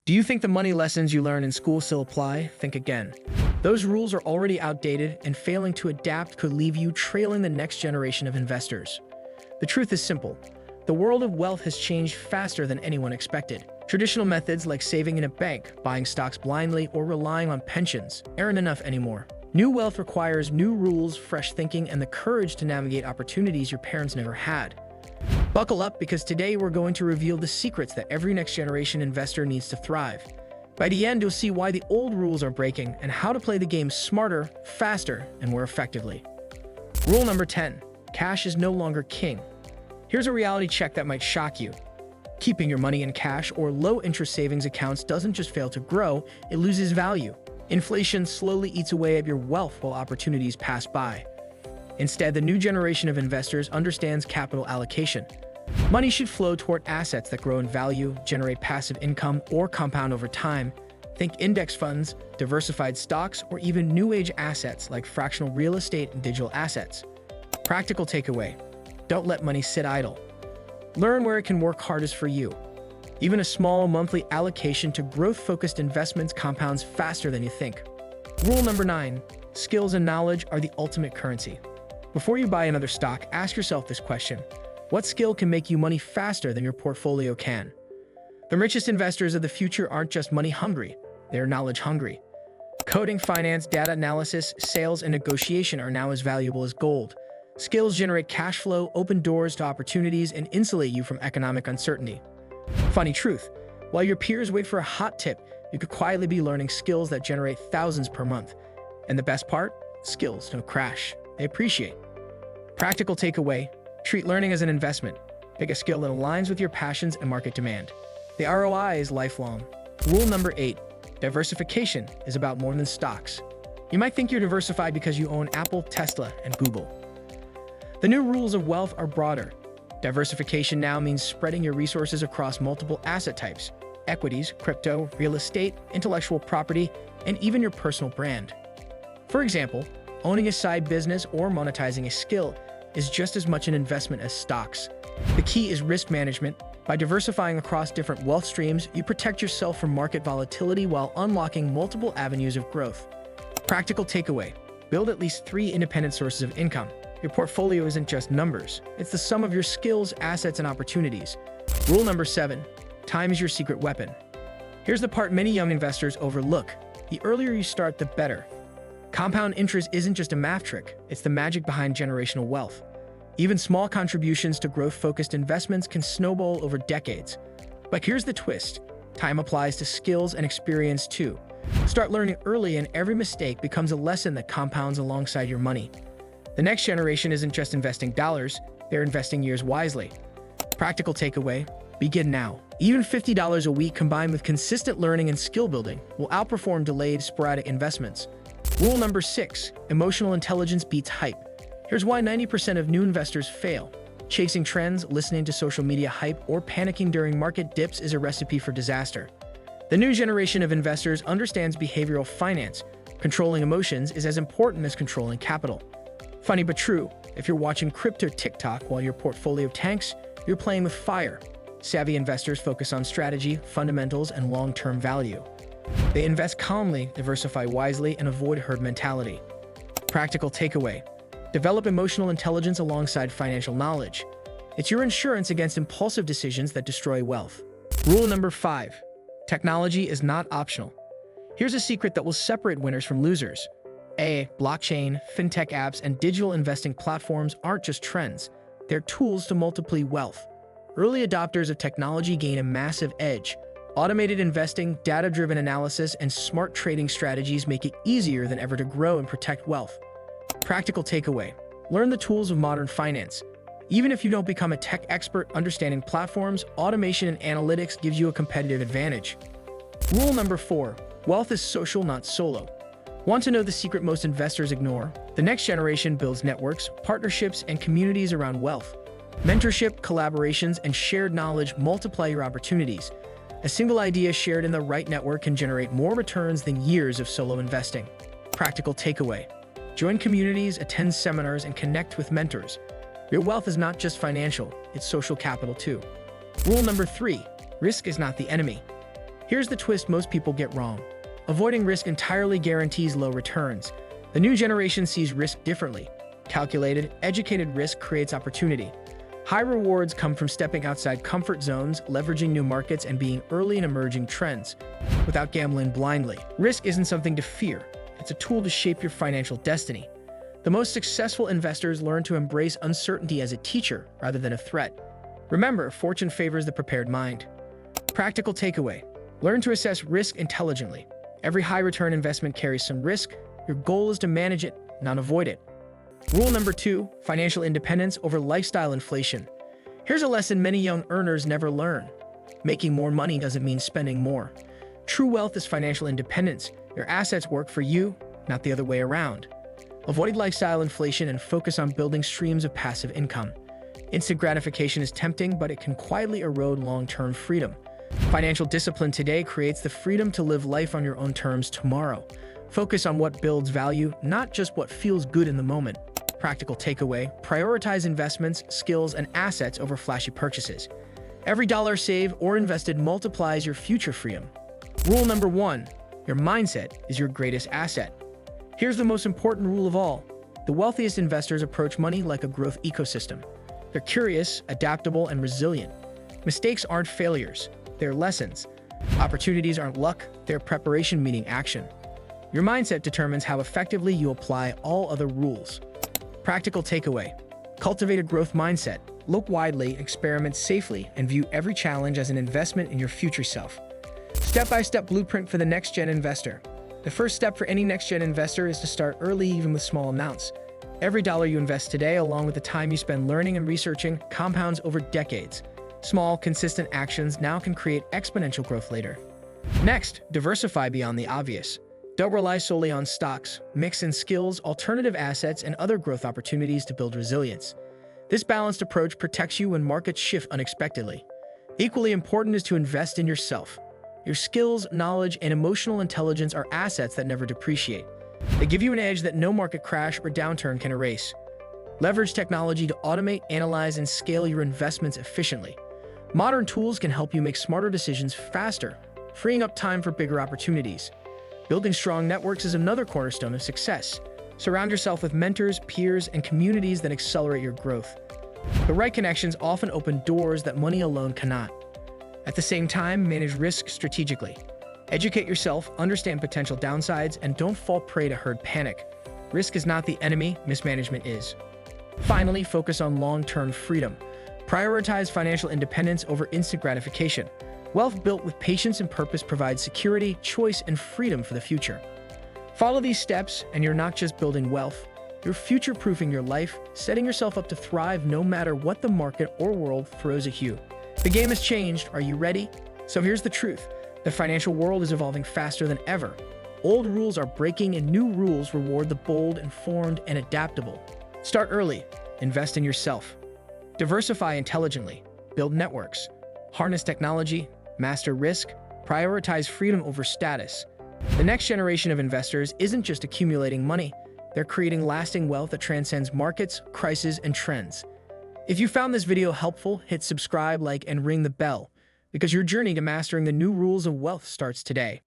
Do you think the money lessons you learn in school still apply? Think again. Those rules are already outdated, and failing to adapt could leave you trailing the next generation of investors. The truth is simple. The world of wealth has changed faster than anyone expected. Traditional methods like saving in a bank, buying stocks blindly, or relying on pensions aren't enough anymore. New wealth requires new rules, fresh thinking, and the courage to navigate opportunities your parents never had. Buckle up, because today we're going to reveal the secrets that every next generation investor needs to thrive. By the end, you'll see why the old rules are breaking and how to play the game smarter, faster, and more effectively. Rule number 10. Cash is no longer king. Here's a reality check that might shock you. Keeping your money in cash or low-interest savings accounts doesn't just fail to grow, it loses value. Inflation slowly eats away at your wealth while opportunities pass by. Instead, the new generation of investors understands capital allocation. Money should flow toward assets that grow in value, generate passive income, or compound over time. Think index funds, diversified stocks, or even new-age assets like fractional real estate and digital assets. Practical takeaway: don't let money sit idle. Learn where it can work hardest for you. Even a small monthly allocation to growth-focused investments compounds faster than you think. Rule number 9. Skills and knowledge are the ultimate currency. Before you buy another stock, ask yourself this question: what skill can make you money faster than your portfolio can? The richest investors of the future aren't just money hungry, they're knowledge hungry. Coding, finance, data analysis, sales, and negotiation are now as valuable as gold. Skills generate cash flow, open doors to opportunities, and insulate you from economic uncertainty. Funny truth, while your peers wait for a hot tip, you could quietly be learning skills that generate thousands per month. And the best part? Skills don't crash, they appreciate. Practical takeaway: treat learning as an investment. Pick a skill that aligns with your passions and market demand. The ROI is lifelong. Rule number 8. Diversification is about more than stocks. You might think you're diversified because you own Apple, Tesla, and Google. The new rules of wealth are broader. Diversification now means spreading your resources across multiple asset types: equities, crypto, real estate, intellectual property, and even your personal brand. For example, owning a side business or monetizing a skill is just as much an investment as stocks. The key is risk management. By diversifying across different wealth streams, you protect yourself from market volatility while unlocking multiple avenues of growth. Practical takeaway: build at least 3 independent sources of income. Your portfolio isn't just numbers, it's the sum of your skills, assets, and opportunities. Rule number 7. Time is your secret weapon. Here's the part many young investors overlook: the earlier you start, the better. Compound interest isn't just a math trick, it's the magic behind generational wealth. Even small contributions to growth-focused investments can snowball over decades. But here's the twist: time applies to skills and experience too. Start learning early, and every mistake becomes a lesson that compounds alongside your money. The next generation isn't just investing dollars, they're investing years wisely. Practical takeaway: begin now. Even $50 a week combined with consistent learning and skill building will outperform delayed, sporadic investments. Rule number 6. Emotional intelligence beats hype. Here's why 90% of new investors fail. Chasing trends, listening to social media hype, or panicking during market dips is a recipe for disaster. The new generation of investors understands behavioral finance. Controlling emotions is as important as controlling capital. Funny but true, if you're watching crypto TikTok while your portfolio tanks, you're playing with fire. Savvy investors focus on strategy, fundamentals, and long-term value. They invest calmly, diversify wisely, and avoid herd mentality. Practical takeaway: develop emotional intelligence alongside financial knowledge. It's your insurance against impulsive decisions that destroy wealth. Rule number 5. Technology is not optional. Here's a secret that will separate winners from losers. Blockchain, fintech apps, and digital investing platforms aren't just trends. They're tools to multiply wealth. Early adopters of technology gain a massive edge. Automated investing, data-driven analysis, and smart trading strategies make it easier than ever to grow and protect wealth. Practical takeaway: learn the tools of modern finance. Even if you don't become a tech expert, understanding platforms, automation, and analytics gives you a competitive advantage. Rule number 4. Wealth is social, not solo. Want to know the secret most investors ignore? The next generation builds networks, partnerships, and communities around wealth. Mentorship, collaborations, and shared knowledge multiply your opportunities. A single idea shared in the right network can generate more returns than years of solo investing. Practical takeaway: join communities, attend seminars, and connect with mentors. Your wealth is not just financial, it's social capital too. Rule number 3. Risk is not the enemy. Here's the twist most people get wrong. Avoiding risk entirely guarantees low returns. The new generation sees risk differently. Calculated, educated risk creates opportunity. High rewards come from stepping outside comfort zones, leveraging new markets, and being early in emerging trends without gambling blindly. Risk isn't something to fear. It's a tool to shape your financial destiny. The most successful investors learn to embrace uncertainty as a teacher rather than a threat. Remember, fortune favors the prepared mind. Practical takeaway: learn to assess risk intelligently. Every high-return investment carries some risk. Your goal is to manage it, not avoid it. Rule number 2, financial independence over lifestyle inflation. Here's a lesson many young earners never learn. Making more money doesn't mean spending more. True wealth is financial independence. Your assets work for you, not the other way around. Avoid lifestyle inflation and focus on building streams of passive income. Instant gratification is tempting, but it can quietly erode long-term freedom. Financial discipline today creates the freedom to live life on your own terms tomorrow. Focus on what builds value, not just what feels good in the moment. Practical takeaway: prioritize investments, skills, and assets over flashy purchases. Every dollar saved or invested multiplies your future freedom. Rule number 1, your mindset is your greatest asset. Here's the most important rule of all. The wealthiest investors approach money like a growth ecosystem. They're curious, adaptable, and resilient. Mistakes aren't failures, they're lessons. Opportunities aren't luck, they're preparation meeting action. Your mindset determines how effectively you apply all other rules. Practical takeaway: cultivate a growth mindset. Look widely, experiment safely, and view every challenge as an investment in your future self. Step-by-step blueprint for the next-gen investor. The first step for any next-gen investor is to start early, even with small amounts. Every dollar you invest today, along with the time you spend learning and researching, compounds over decades. Small, consistent actions now can create exponential growth later. Next, diversify beyond the obvious. Don't rely solely on stocks. Mix in skills, alternative assets, and other growth opportunities to build resilience. This balanced approach protects you when markets shift unexpectedly. Equally important is to invest in yourself. Your skills, knowledge, and emotional intelligence are assets that never depreciate. They give you an edge that no market crash or downturn can erase. Leverage technology to automate, analyze, and scale your investments efficiently. Modern tools can help you make smarter decisions faster, freeing up time for bigger opportunities. Building strong networks is another cornerstone of success. Surround yourself with mentors, peers, and communities that accelerate your growth. The right connections often open doors that money alone cannot. At the same time, manage risk strategically. Educate yourself, understand potential downsides, and don't fall prey to herd panic. Risk is not the enemy, mismanagement is. Finally, focus on long-term freedom. Prioritize financial independence over instant gratification. Wealth built with patience and purpose provides security, choice, and freedom for the future. Follow these steps, and you're not just building wealth, you're future-proofing your life, setting yourself up to thrive no matter what the market or world throws at you. The game has changed. Are you ready? So here's the truth. The financial world is evolving faster than ever. Old rules are breaking, and new rules reward the bold, informed, and adaptable. Start early. Invest in yourself. Diversify intelligently. Build networks. Harness technology. Master risk. Prioritize freedom over status. The next generation of investors isn't just accumulating money. They're creating lasting wealth that transcends markets, crises, and trends. If you found this video helpful, hit subscribe, like, and ring the bell, because your journey to mastering the new rules of wealth starts today.